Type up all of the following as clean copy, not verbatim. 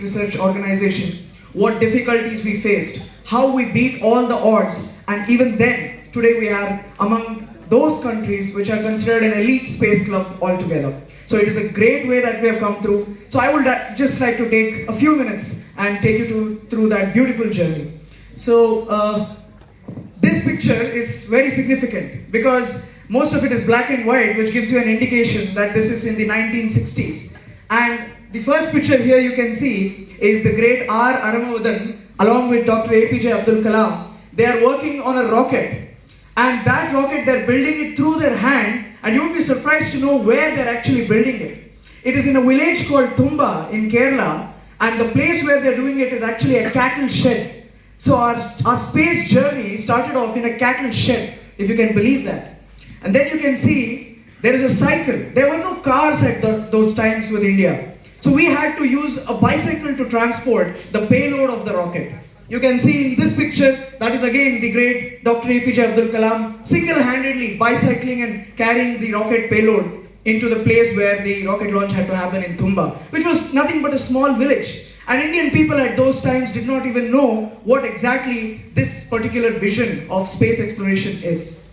Research Organization, what difficulties we faced, how we beat all the odds, and even then, today we are among those countries which are considered an elite space club altogether. So it is a great way that we have come through. So I would just like to take a few minutes and take you through that beautiful journey. So this picture is very significant because most of it is black and white, which gives you an indication that this is in the 1960s. And the first picture here you can see is the great R. Aramavadan along with Dr. APJ Abdul Kalam. They are working on a rocket, and that rocket they're building it through their hand, and you would be surprised to know where they're actually building it. It is in a village called Thumba in Kerala, and the place where they're doing it is actually a cattle shed. So our space journey started off in a cattle shed, if you can believe that. And then you can see there is a cycle. There were no cars at those times with India. So we had to use a bicycle to transport the payload of the rocket. You can see in this picture, that is again the great Dr. APJ Abdul Kalam single-handedly bicycling and carrying the rocket payload into the place where the rocket launch had to happen in Thumba, which was nothing but a small village. And Indian people at those times did not even know what exactly this particular vision of space exploration is.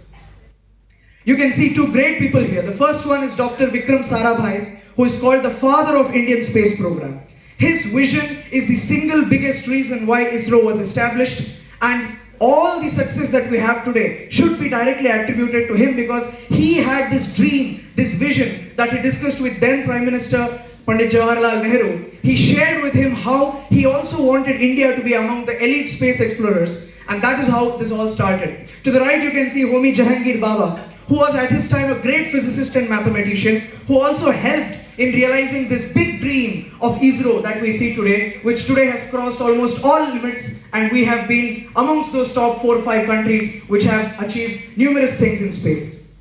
You can see two great people here. The first one is Dr. Vikram Sarabhai, who is called the father of Indian space program. His vision is the single biggest reason why ISRO was established, and all the success that we have today should be directly attributed to him because he had this dream, this vision that he discussed with then Prime Minister Pandit Jawaharlal Nehru. He shared with him how he also wanted India to be among the elite space explorers, and that is how this all started. To the right you can see Homi Jahangir Baba, who was at his time a great physicist and mathematician, who also helped in realizing this big dream of ISRO that we see today, which today has crossed almost all limits, and we have been amongst those top 4 or 5 countries which have achieved numerous things in space.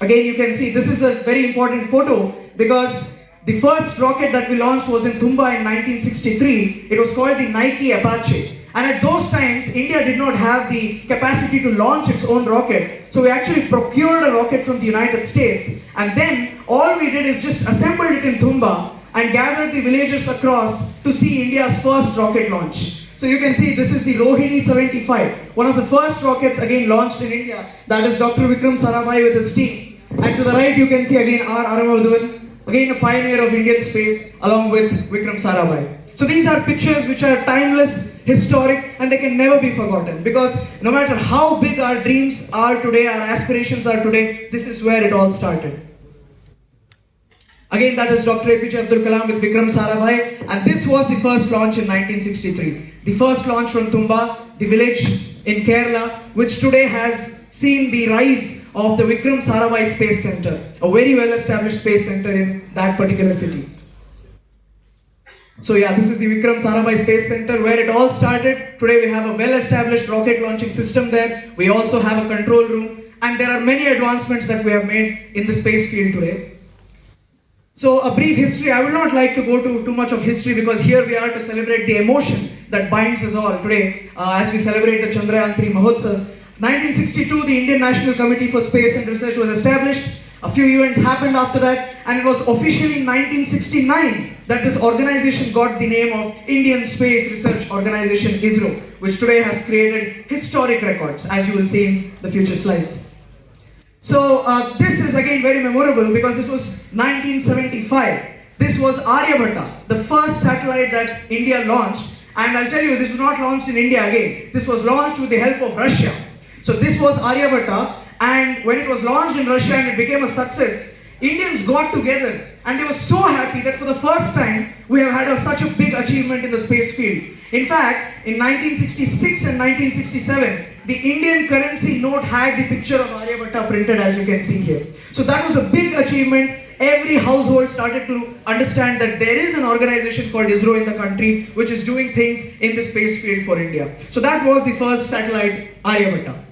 Again, you can see this is a very important photo because the first rocket that we launched was in Thumba in 1963. It was called the Nike Apache. And at those times, India did not have the capacity to launch its own rocket. So we actually procured a rocket from the United States. And then all we did is just assembled it in Thumba and gathered the villagers across to see India's first rocket launch. So you can see this is the Rohini 75, one of the first rockets again launched in India. That is Dr. Vikram Sarabhai with his team. And to the right you can see again R. Aramavadan, again a pioneer of Indian space along with Vikram Sarabhai. So these are pictures which are timeless, historic, and they can never be forgotten because no matter how big our dreams are today, our aspirations are today, this is where it all started. Again, that is Dr. APJ Abdul Kalam with Vikram Sarabhai, and this was the first launch in 1963. The first launch from Thumba, the village in Kerala, which today has seen the rise of the Vikram Sarabhai Space Center, a very well-established space center in that particular city. So yeah, this is the Vikram Sarabhai Space Center where it all started. Today we have a well-established rocket launching system there. We also have a control room, and there are many advancements that we have made in the space field today. So a brief history. I will not like to go to too much of history because here we are to celebrate the emotion that binds us all today as we celebrate the Chandrayan 3 Mahotsav. 1962, the Indian National Committee for Space and Research was established. A few events happened after that, and it was officially in 1969 that this organization got the name of Indian Space Research Organization, ISRO, which today has created historic records, as you will see in the future slides. So this is again very memorable because this was 1975. This was Aryabhatta, the first satellite that India launched, and I'll tell you, this was not launched in India again. This was launched with the help of Russia. So this was Aryabhatta. And when it was launched in Russia and it became a success, Indians got together and they were so happy that for the first time we have had such a big achievement in the space field. In fact, in 1966 and 1967, the Indian currency note had the picture of Aryabhatta printed, as you can see here. So that was a big achievement. Every household started to understand that there is an organization called ISRO in the country which is doing things in the space field for India. So that was the first satellite, Aryabhatta.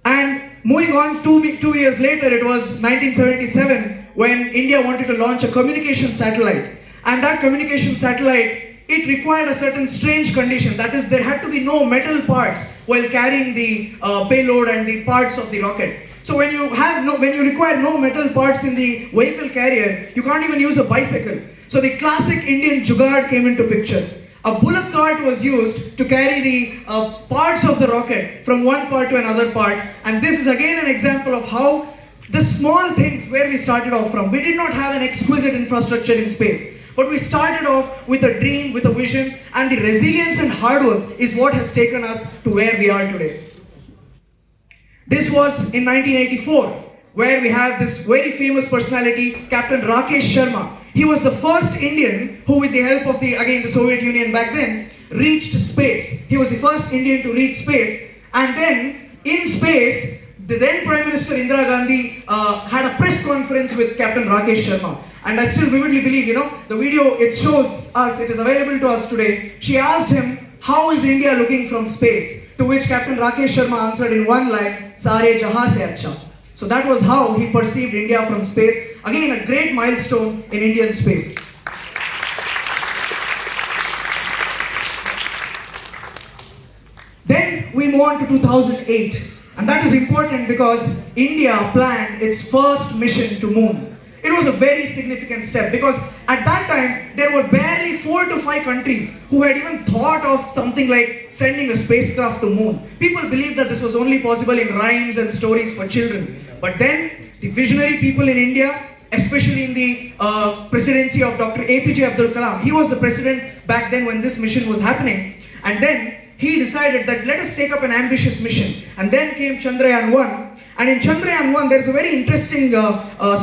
And moving on, two years later, it was 1977 when India wanted to launch a communication satellite. And that communication satellite, it required a certain strange condition. That is, there had to be no metal parts while carrying the payload and the parts of the rocket. So when you require no metal parts in the vehicle carrier, you can't even use a bicycle. So the classic Indian jugaad came into picture. A bullock cart was used to carry the parts of the rocket from one part to another part. And this is again an example of how the small things where we started off from. We did not have an exquisite infrastructure in space. But we started off with a dream, with a vision, and the resilience and hard work is what has taken us to where we are today. This was in 1984, where we have this very famous personality, Captain Rakesh Sharma. He was the first Indian who, with the help of the Soviet Union back then, reached space. He was the first Indian to reach space. And then, in space, the then Prime Minister Indira Gandhi had a press conference with Captain Rakesh Sharma. And I still vividly believe, the video, it shows us, it is available to us today. She asked him, how is India looking from space? To which Captain Rakesh Sharma answered in one line, Sare Jahan se acha. So that was how he perceived India from space. Again, a great milestone in Indian space. Then we move on to 2008. And that is important because India planned its first mission to moon. It was a very significant step because at that time there were barely 4 to 5 countries who had even thought of something like sending a spacecraft to moon. People believed that this was only possible in rhymes and stories for children. But then the visionary people in India, especially in the presidency of Dr. APJ Abdul Kalam, he was the president back then when this mission was happening, and then he decided that let us take up an ambitious mission. And then came Chandrayan 1. And in Chandrayan 1, there is a very interesting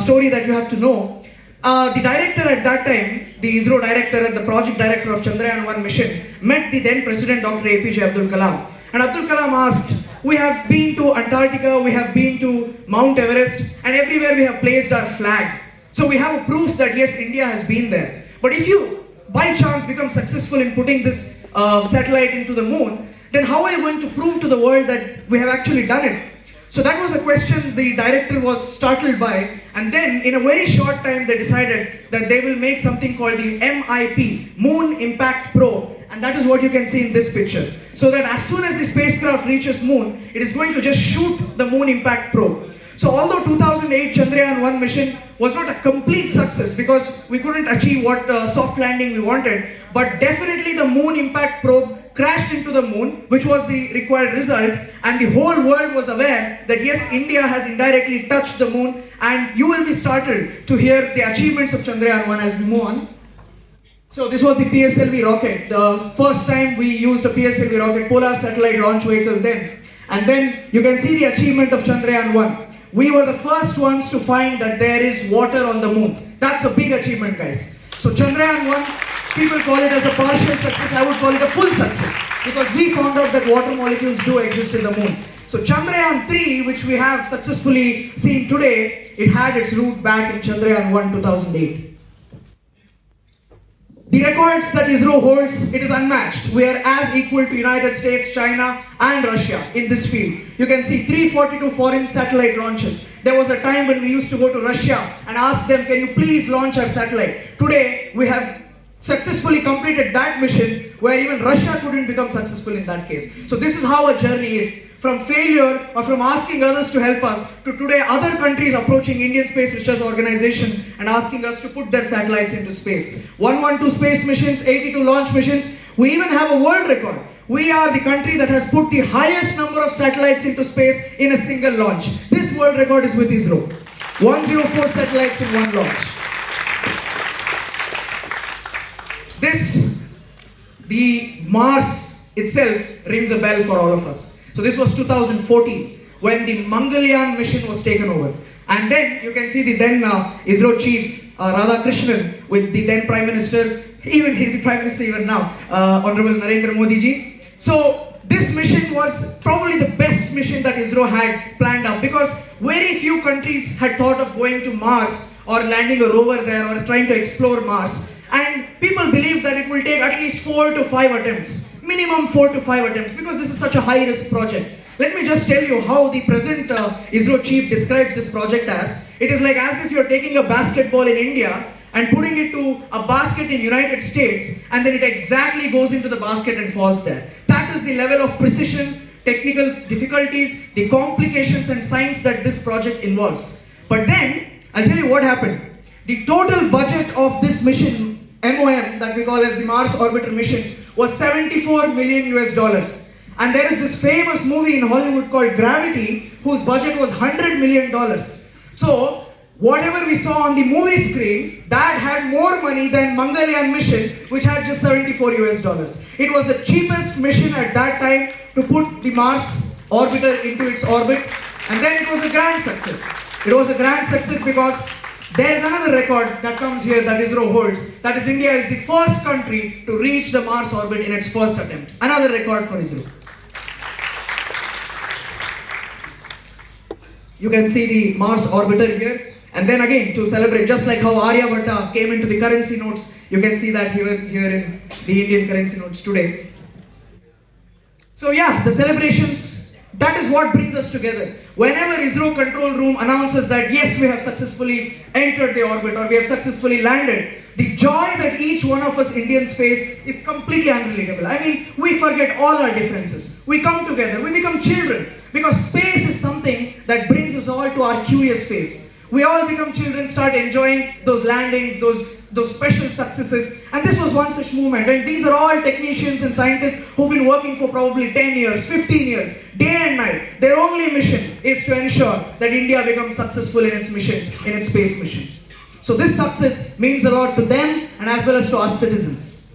story that you have to know. The director at that time, the ISRO director and the project director of Chandrayan 1 mission, met the then President Dr. APJ Abdul Kalam. And Abdul Kalam asked, we have been to Antarctica, we have been to Mount Everest, and everywhere we have placed our flag. So we have a proof that yes, India has been there. But if you, by chance, become successful in putting this satellite into the moon, then how are you going to prove to the world that we have actually done it? So that was a question the director was startled by, and then in a very short time they decided that they will make something called the MIP, Moon Impact Probe, and that is what you can see in this picture. So that as soon as the spacecraft reaches moon, it is going to just shoot the Moon Impact Probe. So although 2008 Chandrayan 1 mission was not a complete success because we couldn't achieve what soft landing we wanted, but definitely the Moon Impact Probe crashed into the moon, which was the required result, and the whole world was aware that yes, India has indirectly touched the moon, and you will be startled to hear the achievements of Chandrayan 1 as we move on. So this was the PSLV rocket, the first time we used a PSLV rocket, Polar Satellite Launch Vehicle then. And then you can see the achievement of Chandrayan 1. We were the first ones to find that there is water on the moon. That's a big achievement, guys. So Chandrayan 1, people call it as a partial success, I would call it a full success, because we found out that water molecules do exist in the moon. So Chandrayan 3, which we have successfully seen today, it had its root back in Chandrayan 1 2008. The records that ISRO holds, it is unmatched. We are as equal to United States, China and Russia in this field. You can see 342 foreign satellite launches. There was a time when we used to go to Russia and ask them, can you please launch our satellite? Today, we have successfully completed that mission where even Russia couldn't become successful in that case. So this is how a journey is. From failure or from asking others to help us to today other countries approaching Indian Space Research Organization and asking us to put their satellites into space. 112 space missions, 82 launch missions. We even have a world record. We are the country that has put the highest number of satellites into space in a single launch. This world record is with ISRO. 104 satellites in one launch. The Mars itself rings a bell for all of us. So this was 2014 when the Mangalyaan mission was taken over. And then you can see the then ISRO chief Radhakrishnan with the then Prime Minister, even he's the Prime Minister even now, Honorable Narendra Modi ji. So this mission was probably the best mission that ISRO had planned up because very few countries had thought of going to Mars or landing a rover there or trying to explore Mars. And people believe that it will take at least 4 to 5 attempts. Minimum 4 to 5 attempts because this is such a high risk project. Let me just tell you how the present ISRO chief describes this project as. It is like as if you're taking a basketball in India and putting it to a basket in United States and then it exactly goes into the basket and falls there. That is the level of precision, technical difficulties, the complications and science that this project involves. But then, I'll tell you what happened. The total budget of this mission MOM that we call as the Mars Orbiter mission was 74 million US dollars. And there is this famous movie in Hollywood called Gravity, whose budget was $100 million. So, whatever we saw on the movie screen, that had more money than Mangalyaan mission, which had just 74 US dollars. It was the cheapest mission at that time to put the Mars orbiter into its orbit, and then it was a grand success. It was a grand success because there is another record that comes here that ISRO holds. That is, India is the first country to reach the Mars orbit in its first attempt. Another record for ISRO. You can see the Mars orbiter here. And then again, to celebrate, just like how Aryabhatta came into the currency notes, you can see that here in the Indian currency notes today. So yeah, the celebrations, that is what brings us together. Whenever ISRO control room announces that yes, we have successfully entered the orbit or we have successfully landed, the joy that each one of us Indians face is completely unrelatable. I mean, we forget all our differences. We come together, we become children, because space is something that brings us all to our curious phase. We all become children, start enjoying those landings, those special successes, and this was one such moment. And these are all technicians and scientists who've been working for probably 10 years, 15 years, day and night. Their only mission is to ensure that India becomes successful in its missions, in its space missions. So this success means a lot to them and as well as to us citizens.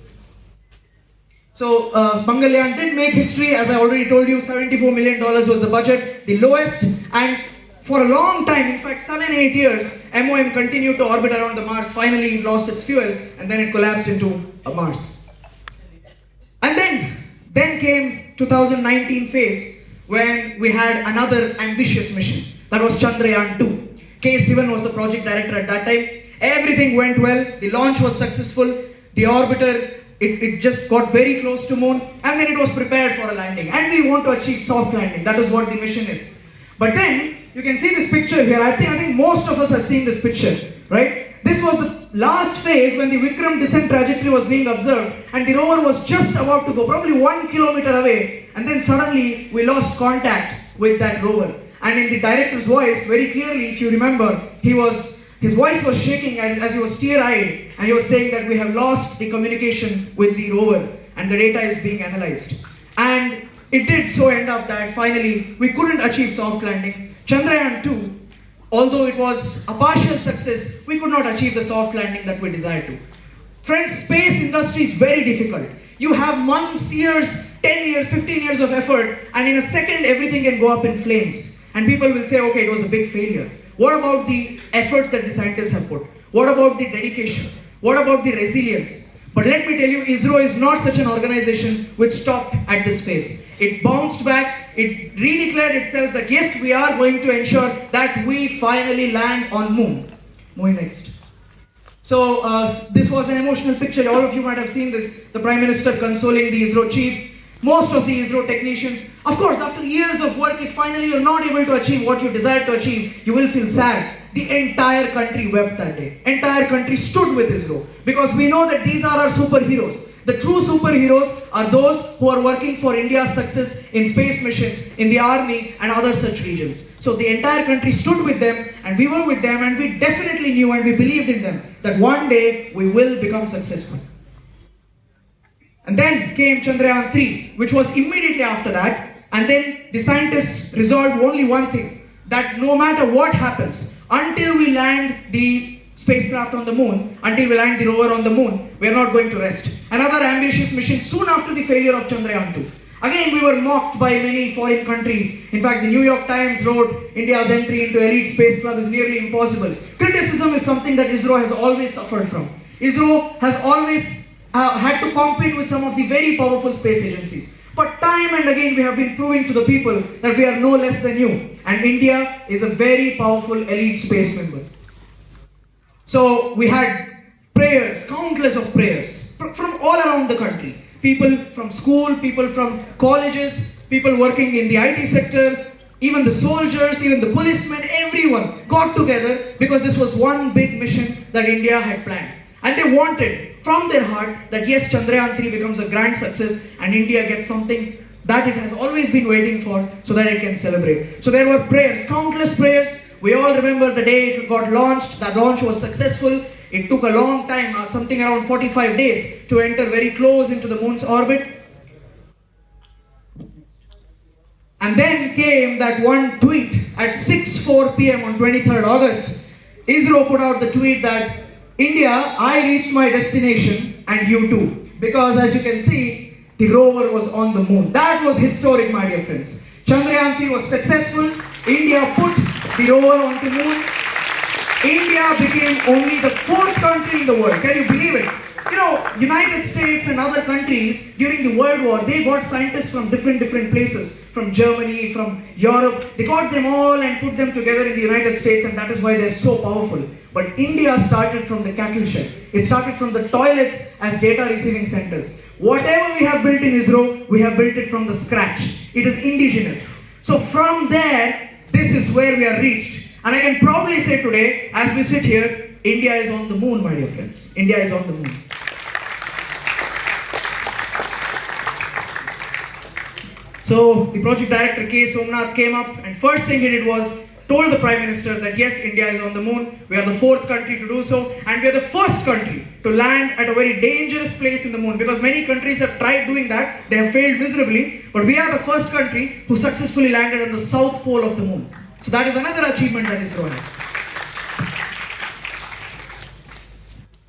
So Mangalyaan did make history, as I already told you. $74 million was the budget, the lowest, and for a long time, in fact 7-8 years, MOM continued to orbit around the Mars. Finally it lost its fuel and then it collapsed into a Mars. And then came 2019 phase when we had another ambitious mission. That was Chandrayan 2. K. Sivan was the project director at that time. Everything went well, the launch was successful, the orbiter, it just got very close to moon, and then it was prepared for a landing. And we want to achieve soft landing, that is what the mission is. But then, you can see this picture here. I think most of us have seen this picture, right? This was the last phase when the Vikram descent trajectory was being observed and the rover was just about to go, probably 1 kilometer away, and then suddenly we lost contact with that rover. And in the director's voice, very clearly, if you remember, his voice was shaking as he was tear-eyed, and he was saying that we have lost the communication with the rover and the data is being analyzed. And it did so end up that finally we couldn't achieve soft landing. Chandrayan 2, although it was a partial success, we could not achieve the soft landing that we desired to. Friends, space industry is very difficult. You have months, years, 10 years, 15 years of effort, and in a second everything can go up in flames. And people will say, okay, it was a big failure. What about the efforts that the scientists have put? What about the dedication? What about the resilience? But let me tell you, ISRO is not such an organization which stopped at this phase. It bounced back, it redeclared itself that yes, we are going to ensure that we finally land on moon. Moving next. So this was an emotional picture. All of you might have seen this. The Prime Minister consoling the ISRO chief. Most of the ISRO technicians, of course, after years of work, if finally you're not able to achieve what you desire to achieve, you will feel sad. The entire country wept that day. Entire country stood with ISRO because we know that these are our superheroes. The true superheroes are those who are working for India's success in space missions, in the army and other such regions. So the entire country stood with them and we were with them, and we definitely knew and we believed in them that one day we will become successful. And then came Chandrayan 3, which was immediately after that, and then the scientists resolved only one thing, that no matter what happens, until we land the spacecraft on the moon, until we land the rover on the moon, we are not going to rest. Another ambitious mission soon after the failure of Chandrayan 2. Again, we were mocked by many foreign countries. In fact, the New York Times wrote, India's entry into elite space club is nearly impossible. Criticism is something that ISRO has always suffered from. ISRO has always had to compete with some of the very powerful space agencies. But time and again we have been proving to the people that we are no less than you. And India is a very powerful elite space member. So we had prayers, countless of prayers from all around the country. People from school, people from colleges, people working in the IT sector, even the soldiers, even the policemen, everyone got together because this was one big mission that India had planned. And they wanted from their heart that yes, Chandrayan 3 becomes a grand success and India gets something that it has always been waiting for so that it can celebrate. So there were prayers, countless prayers. We all remember the day it got launched. That launch was successful. It took a long time, something around 45 days, to enter very close into the moon's orbit. And then came that one tweet at 6:04 p.m. on 23rd August. ISRO put out the tweet that, India, I reached my destination and you too. Because as you can see, the rover was on the moon. That was historic, my dear friends. Chandrayan 3 was successful. India put the rover onto the moon. India became only the 4th country in the world. Can you believe it? You know, United States and other countries during the World War, they got scientists from different places. From Germany, from Europe. They got them all and put them together in the United States, and that is why they're so powerful. But India started from the cattle shed. It started from the toilets as data receiving centers. Whatever we have built in ISRO, we have built it from the scratch. It is indigenous. So from there, this is where we are reached. And I can proudly say today, as we sit here, India is on the moon, my dear friends. India is on the moon. So the project director K. Somnath came up, and first thing he did was told the Prime Minister that yes, India is on the moon. We are the 4th country to do so, and we are the first country to land at a very dangerous place in the moon, because many countries have tried doing that. They have failed miserably, but we are the first country who successfully landed on the south pole of the moon. So that is another achievement that ISRO has.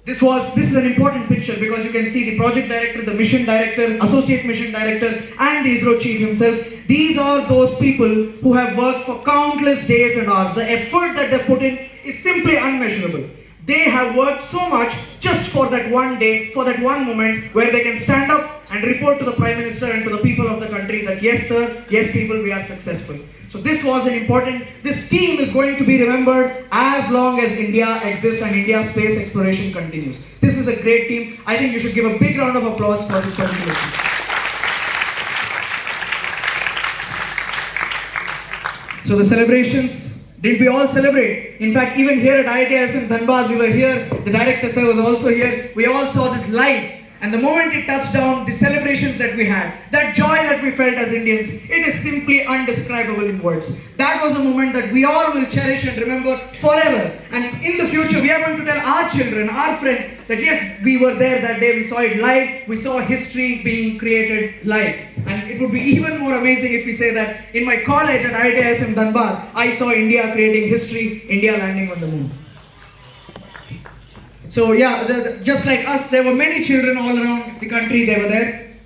This is an important picture because you can see the project director, the mission director, associate mission director, and the ISRO chief himself. These are those people who have worked for countless days and hours. The effort that they put in is simply unmeasurable. They have worked so much just for that one day, for that one moment where they can stand up and report to the Prime Minister and to the people of the country that yes sir, yes people, we are successful. So this was an important, this team is going to be remembered as long as India exists and India's space exploration continues. This is a great team. I think you should give a big round of applause for this particular team. So the celebrations, did we all celebrate? In fact, even here at IIT Dhanbad, we were here, the director sir was also here, we all saw this live. And the moment it touched down, the celebrations that we had, that joy that we felt as Indians, it is simply undescribable in words. That was a moment that we all will cherish and remember forever. And in the future, we are going to tell our children, our friends, that yes, we were there that day, we saw it live, we saw history being created live. And it would be even more amazing if we say that in my college at IIT Dhanbad, I saw India creating history, India landing on the moon. So yeah, just like us, there were many children all around the country, they were there.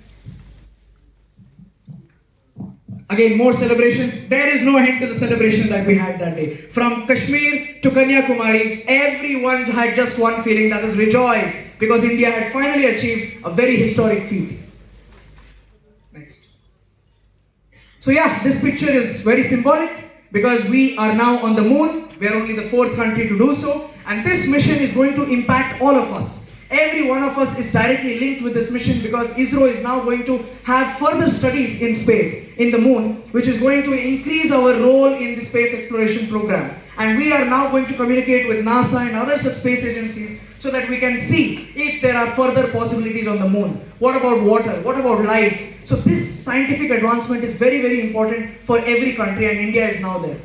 Again, more celebrations. There is no end to the celebration that we had that day. From Kashmir to Kanyakumari, everyone had just one feeling, that is rejoice, because India had finally achieved a very historic feat. Next. So yeah, this picture is very symbolic because we are now on the moon. We are only the 4th country to do so. And this mission is going to impact all of us. Every one of us is directly linked with this mission because ISRO is now going to have further studies in space, in the moon, which is going to increase our role in the space exploration program. And we are now going to communicate with NASA and other such space agencies so that we can see if there are further possibilities on the moon. What about water? What about life? So this scientific advancement is very, very important for every country, and India is now there.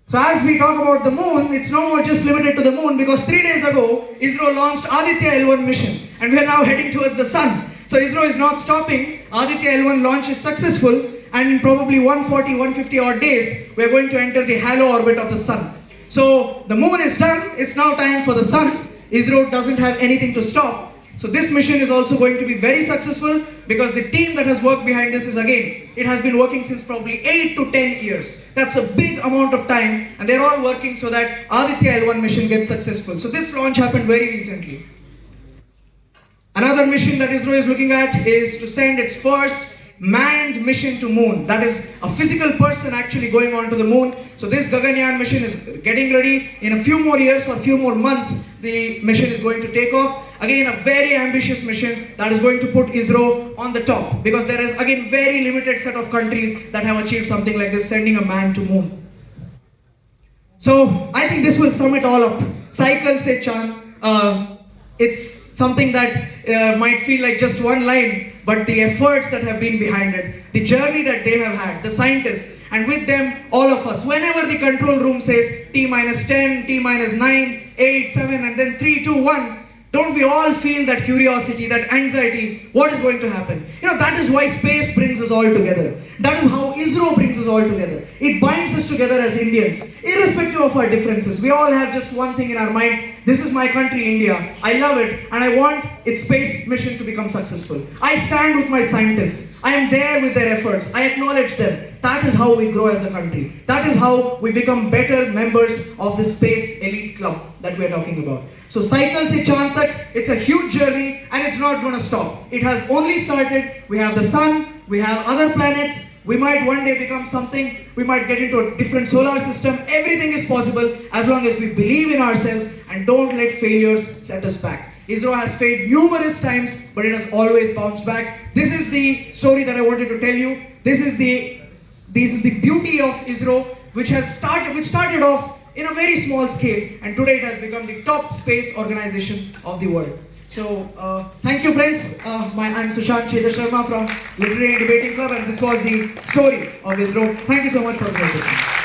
So as we talk about the moon, it's no more just limited to the moon, because 3 days ago, ISRO launched Aditya L1 mission, and we are now heading towards the sun. So ISRO is not stopping. Aditya L1 launch is successful, and in probably 140, 150 odd days, we are going to enter the halo orbit of the sun. So the moon is done, it's now time for the sun. ISRO doesn't have anything to stop. So this mission is also going to be very successful because the team that has worked behind this is, again, it has been working since probably 8 to 10 years. That's a big amount of time, and they're all working so that Aditya L1 mission gets successful. So this launch happened very recently. Another mission that ISRO is looking at is to send its first manned mission to moon. That is a physical person actually going on to the moon. So this Gaganyaan mission is getting ready. In a few more years or a few more months, the mission is going to take off. Again, a very ambitious mission that is going to put ISRO on the top, because there is again very limited set of countries that have achieved something like this, sending a man to moon. So I think this will sum it all up. Cycle se Chan. It's something that might feel like just one line, but the efforts that have been behind it, the journey that they have had, the scientists, and with them, all of us. Whenever the control room says T-10, T-9, 8, 7, and then 3, 2, 1, don't we all feel that curiosity, that anxiety, what is going to happen? That is why space brings us all together. That is how ISRO brings us all together. It binds us together as Indians, irrespective of our differences. We all have just one thing in our mind. This is my country, India. I love it, and I want its space mission to become successful. I stand with my scientists. I am there with their efforts. I acknowledge them. That is how we grow as a country. That is how we become better members of the space elite club that we are talking about. So Cycle Se Chand Tak, it's a huge journey and it's not going to stop. It has only started. We have the sun, we have other planets. We might one day become something. We might get into a different solar system. Everything is possible as long as we believe in ourselves and don't let failures set us back. ISRO has failed numerous times, but it has always bounced back. This is the story that I wanted to tell you. This is the beauty of ISRO, which started off in a very small scale, and today it has become the top space organization of the world. So, thank you, friends. I'm Sushant Chedar Sharma from Literary and Debating Club, and this was the story of ISRO. Thank you so much for being here.